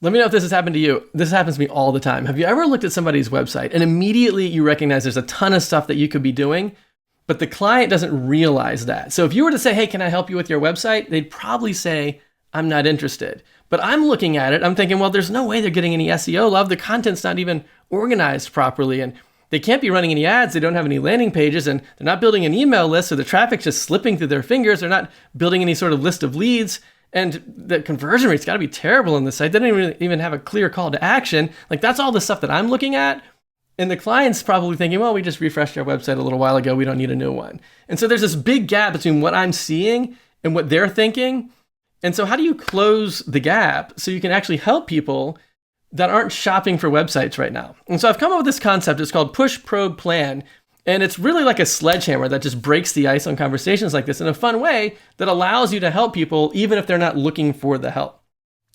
Let me know if this has happened to you. This happens to me all the time. Have you ever looked at somebody's website and immediately you recognize there's a ton of stuff that you could be doing, but the client doesn't realize that? So if you were to say, hey, can I help you with your website? They'd probably say, I'm not interested. But I'm looking at it, I'm thinking, well, there's no way they're getting any SEO love. The content's not even organized properly, and they can't be running any ads. They don't have any landing pages, and they're not building an email list, so the traffic's just slipping through their fingers. They're not building any sort of list of leads, and the conversion rate's got to be terrible on the site. They don't even have a clear call to action. Like, that's all the stuff that I'm looking at, and the client's probably thinking, well, we just refreshed our website a little while ago. We don't need a new one. And so there's this big gap between what I'm seeing and what they're thinking. And so how do you close the gap so you can actually help people that aren't shopping for websites right now? And so I've come up with this concept. It's called push, probe, plan. And it's really like a sledgehammer that just breaks the ice on conversations like this in a fun way that allows you to help people even if they're not looking for the help.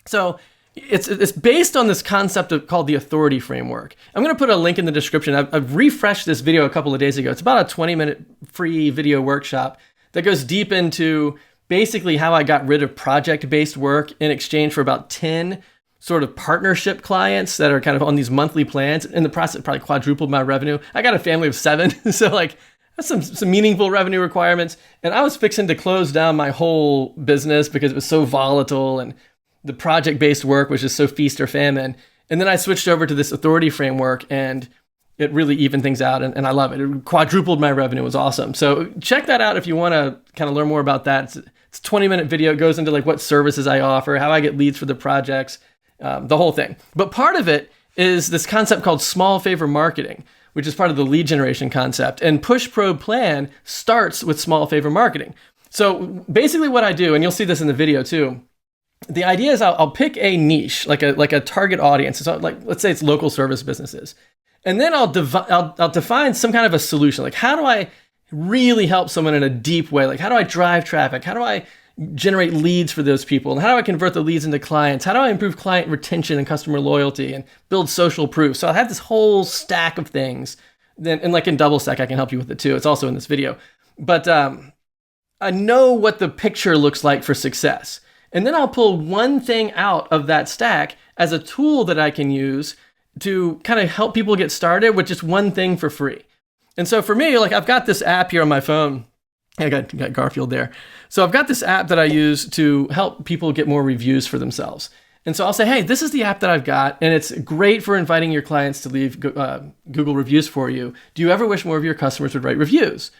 So it's based on this concept called the authority framework. I'm going to put a link in the description. I've refreshed this video a couple of days ago. It's about a 20-minute free video workshop that goes deep into basically how I got rid of project-based work in exchange for about 10 sort of partnership clients that are kind of on these monthly plans. In the process, probably quadrupled my revenue. I got a family of 7, so like that's some meaningful revenue requirements. And I was fixing to close down my whole business because it was so volatile and the project-based work was just so feast or famine. And then I switched over to this authority framework and it really evened things out, and I love it. It quadrupled my revenue. It was awesome. So check that out if you want to kind of learn more about that. It's a 20-minute video. It goes into like what services I offer, how I get leads for the projects, the whole thing. But part of it is this concept called small favor marketing, which is part of the lead generation concept. And push, probe, plan starts with small favor marketing. So basically what I do, and you'll see this in the video too, the idea is I'll pick a niche, like a target audience. So like, let's say it's local service businesses. And then I'll define some kind of a solution. Like, how do I really help someone in a deep way? Like, how do I drive traffic? How do I generate leads for those people? And how do I convert the leads into clients? How do I improve client retention and customer loyalty and build social proof? So I have this whole stack of things. And like in DoubleStack, I can help you with it too. It's also in this video. But I know what the picture looks like for success. And then I'll pull one thing out of that stack as a tool that I can use to kind of help people get started with just one thing for free. And so for me, like I've got this app here on my phone. I got Garfield there. So I've got this app that I use to help people get more reviews for themselves. And so I'll say, hey, this is the app that I've got, and it's great for inviting your clients to leave Google reviews for you. Do you ever wish more of your customers would write reviews?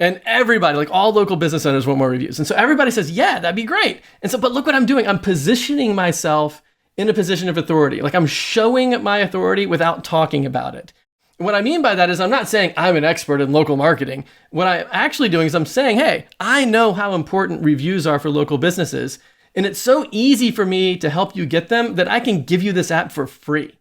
And everybody, like all local business owners, want more reviews. And so everybody says, yeah, that'd be great. And so, but look what I'm doing. I'm positioning myself in a position of authority. Like I'm showing my authority without talking about it. What I mean by that is I'm not saying I'm an expert in local marketing. What I'm actually doing is I'm saying, hey, I know how important reviews are for local businesses. And it's so easy for me to help you get them that I can give you this app for free.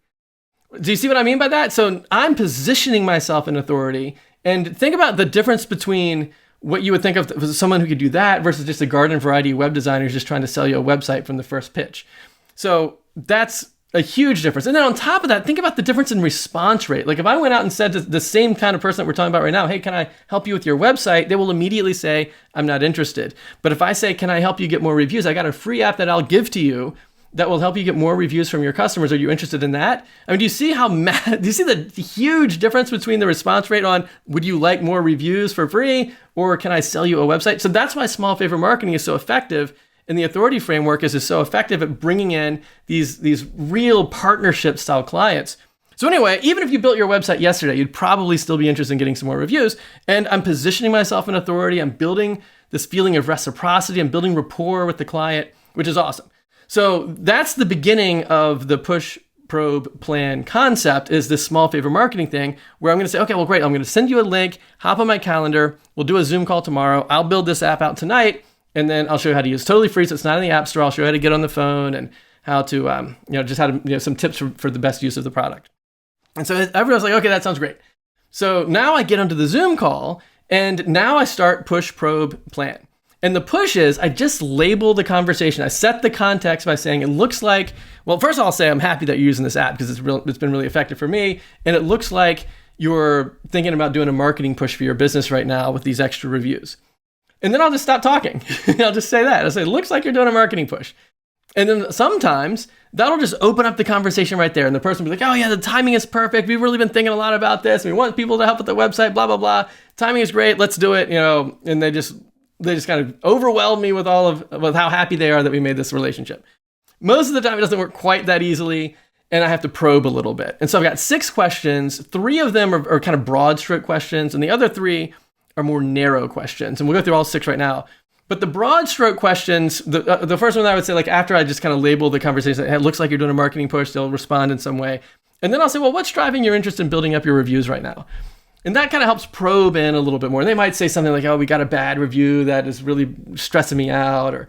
Do you see what I mean by that? So I'm positioning myself in authority. And think about the difference between what you would think of as someone who could do that versus just a garden variety web designer who's just trying to sell you a website from the first pitch. So that's a huge difference. And then on top of that, think about the difference in response rate. Like if I went out and said to the same kind of person that we're talking about right now, hey, can I help you with your website? They will immediately say, I'm not interested. But if I say, can I help you get more reviews? I got a free app that I'll give to you that will help you get more reviews from your customers. Are you interested in that? I mean, do you see do you see the huge difference between the response rate on would you like more reviews for free or can I sell you a website? So that's why small favor marketing is so effective. And the authority framework is so effective at bringing in these real partnership style clients. So anyway, even if you built your website yesterday, you'd probably still be interested in getting some more reviews. And I'm positioning myself in authority. I'm building this feeling of reciprocity. I'm building rapport with the client, which is awesome. So that's the beginning of the push, probe, plan concept is this small favor marketing thing where I'm going to say, okay, well, great. I'm going to send you a link, hop on my calendar. We'll do a Zoom call tomorrow. I'll build this app out tonight. And then I'll show you how to use it. It's totally free. So it's not in the app store. I'll show you how to get on the phone and how to, just how to, some tips for the best use of the product. And so everyone's like, okay, that sounds great. So now I get onto the Zoom call and now I start push, probe, plan. And the push is I just label the conversation. I set the context by saying it looks like, well, first I'll say I'm happy that you're using this app because it's been really effective for me. And it looks like you're thinking about doing a marketing push for your business right now with these extra reviews. And then I'll just stop talking. I'll just say that. I'll say, it looks like you're doing a marketing push. And then sometimes that'll just open up the conversation right there. And the person will be like, oh yeah, the timing is perfect. We've really been thinking a lot about this. We want people to help with the website, blah, blah, blah. Timing is great. Let's do it. And they just kind of overwhelm me with with how happy they are that we made this relationship. Most of the time it doesn't work quite that easily, and I have to probe a little bit. And so I've got 6 questions. 3 of them are kind of broad stroke questions, and the other 3 are more narrow questions. And we'll go through all 6 right now. But the broad stroke questions, the first one I would say, like after I just kind of label the conversation, it looks like you're doing a marketing push, they'll respond in some way. And then I'll say, well, what's driving your interest in building up your reviews right now? And that kind of helps probe in a little bit more. And they might say something like, oh, we got a bad review that is really stressing me out, or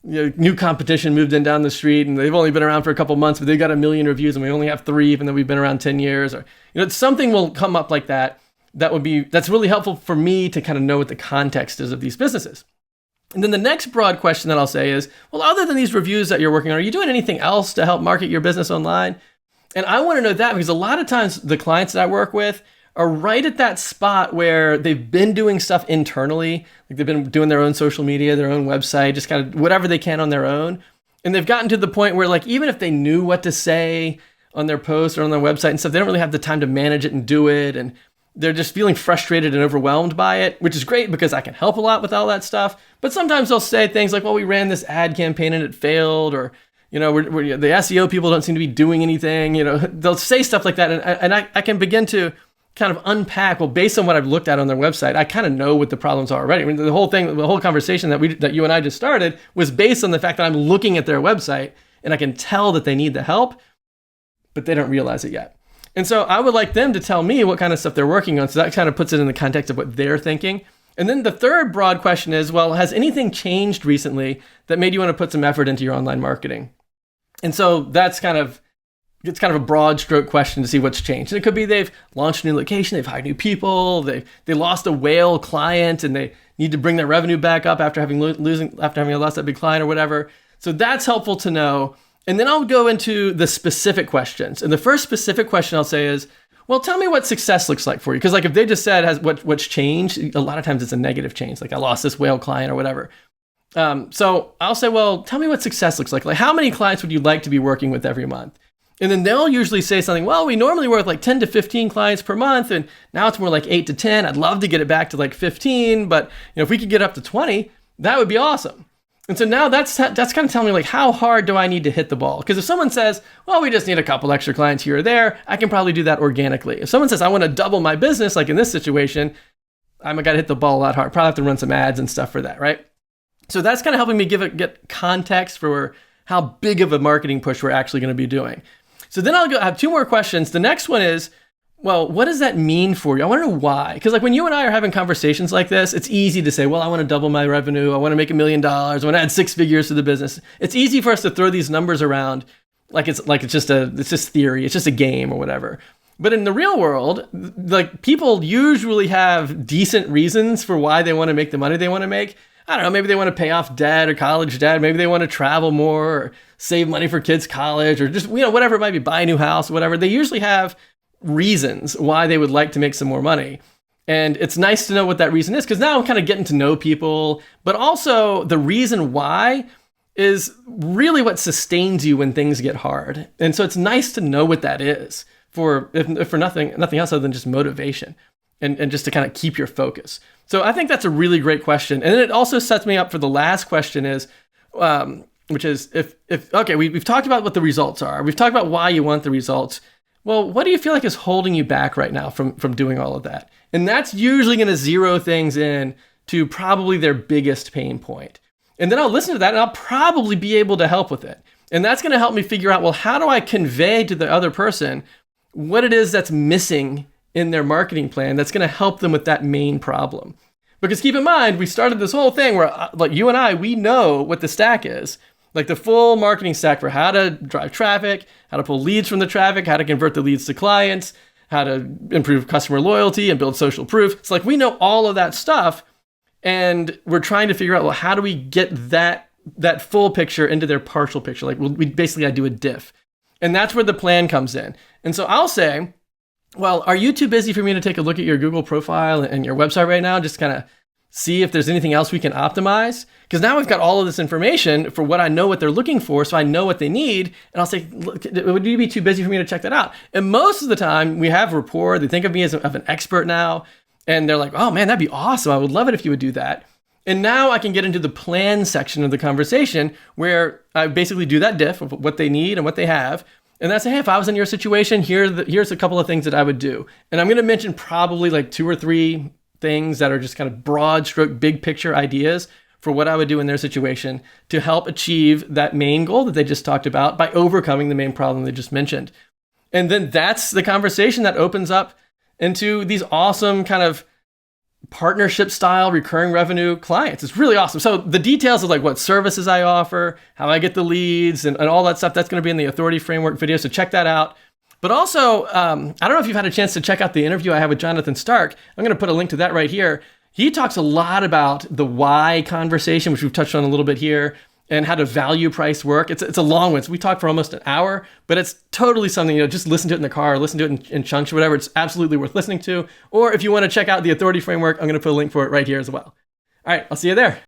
new competition moved in down the street and they've only been around for a couple months, but they've got 1 million reviews and we only have 3, even though we've been around 10 years. Or something will come up like that. That's really helpful for me to kind of know what the context is of these businesses. And then the next broad question that I'll say is, well, other than these reviews that you're working on, are you doing anything else to help market your business online? And I want to know that because a lot of times the clients that I work with are right at that spot where they've been doing stuff internally. Like they've been doing their own social media, their own website, just kind of whatever they can on their own. And they've gotten to the point where, like, even if they knew what to say on their post or on their website and stuff, they don't really have the time to manage it and do it. And they're just feeling frustrated and overwhelmed by it, which is great because I can help a lot with all that stuff. But sometimes they'll say things like, well, we ran this ad campaign and it failed, or, the SEO people don't seem to be doing anything. They'll say stuff like that. And I can begin to kind of unpack, well, based on what I've looked at on their website, I kind of know what the problems are already. I mean, the whole conversation that you and I just started was based on the fact that I'm looking at their website and I can tell that they need the help, but they don't realize it yet. And so I would like them to tell me what kind of stuff they're working on. So that kind of puts it in the context of what they're thinking. And then the third broad question is, well, has anything changed recently that made you want to put some effort into your online marketing? And so it's kind of a broad stroke question to see what's changed. And it could be they've launched a new location, they've hired new people, they lost a whale client and they need to bring their revenue back up after having lost that big client or whatever. So that's helpful to know. And then I'll go into the specific questions. And the first specific question I'll say is, well, tell me what success looks like for you. Because like if they just said what's changed, a lot of times it's a negative change. Like I lost this whale client or whatever. So I'll say, well, tell me what success looks like. Like how many clients would you like to be working with every month? And then they'll usually say something, well, we normally work with like 10 to 15 clients per month. And now it's more like 8 to 10. I'd love to get it back to like 15. But if we could get up to 20, that would be awesome. And so now that's kind of telling me like, how hard do I need to hit the ball? Because if someone says, well, we just need a couple extra clients here or there, I can probably do that organically. If someone says, I want to double my business, like in this situation, I'm got to hit the ball a lot harder. Probably have to run some ads and stuff for that, right? So that's kind of helping me get context for how big of a marketing push we're actually going to be doing. So then I have 2 more questions. The next one is, well, what does that mean for you? I want to know why. Because like when you and I are having conversations like this, it's easy to say, well, I want to double my revenue. I want to make $1 million. I want to add 6 figures to the business. It's easy for us to throw these numbers around like it's just theory. It's just a game or whatever. But in the real world, like people usually have decent reasons for why they want to make the money they want to make. I don't know, maybe they want to pay off debt or college debt. Maybe they want to travel more or save money for kids' college or just, whatever it might be, buy a new house, whatever. They usually have reasons why they would like to make some more money. And it's nice to know what that reason is because now I'm kind of getting to know people, but also the reason why is really what sustains you when things get hard. And so it's nice to know what that is if for nothing else other than just motivation and just to kind of keep your focus. So I think that's a really great question. And then it also sets me up for the last question is, which is we've talked about what the results are. We've talked about why you want the results. Well, what do you feel like is holding you back right now from doing all of that? And that's usually going to zero things in to probably their biggest pain point. And then I'll listen to that and I'll probably be able to help with it. And that's going to help me figure out, well, how do I convey to the other person what it is that's missing in their marketing plan that's going to help them with that main problem? Because keep in mind, we started this whole thing where like you and I, we know what the stack is. Like the full marketing stack for how to drive traffic, how to pull leads from the traffic, how to convert the leads to clients, how to improve customer loyalty and build social proof. It's like we know all of that stuff and we're trying to figure out, well, how do we get that full picture into their partial picture? Like we basically I do a diff. And that's where the plan comes in. And so I'll say, well, are you too busy for me to take a look at your Google profile and your website right now? Just kind of see if there's anything else we can optimize. Because now we've got all of this information for what I know what they're looking for, so I know what they need. And I'll say, look, would you be too busy for me to check that out? And most of the time, we have rapport. They think of me as of an expert now. And they're like, oh man, that'd be awesome. I would love it if you would do that. And now I can get into the plan section of the conversation where I basically do that diff of what they need and what they have. And I say, hey, if I was in your situation, here's a couple of things that I would do. And I'm going to mention probably like 2 or 3 things that are just kind of broad stroke, big picture ideas for what I would do in their situation to help achieve that main goal that they just talked about by overcoming the main problem they just mentioned. And then that's the conversation that opens up into these awesome kind of partnership style recurring revenue clients. It's really awesome. So the details of like what services I offer, how I get the leads and all that stuff, that's going to be in the Authority Framework video. So check that out. But also, I don't know if you've had a chance to check out the interview I have with Jonathan Stark. I'm going to put a link to that right here. He talks a lot about the why conversation, which we've touched on a little bit here, and how to value price work. It's a long one. So we talked for almost an hour, but it's totally something, just listen to it in the car, or listen to it in chunks or whatever. It's absolutely worth listening to. Or if you want to check out the Authority Framework, I'm going to put a link for it right here as well. All right, I'll see you there.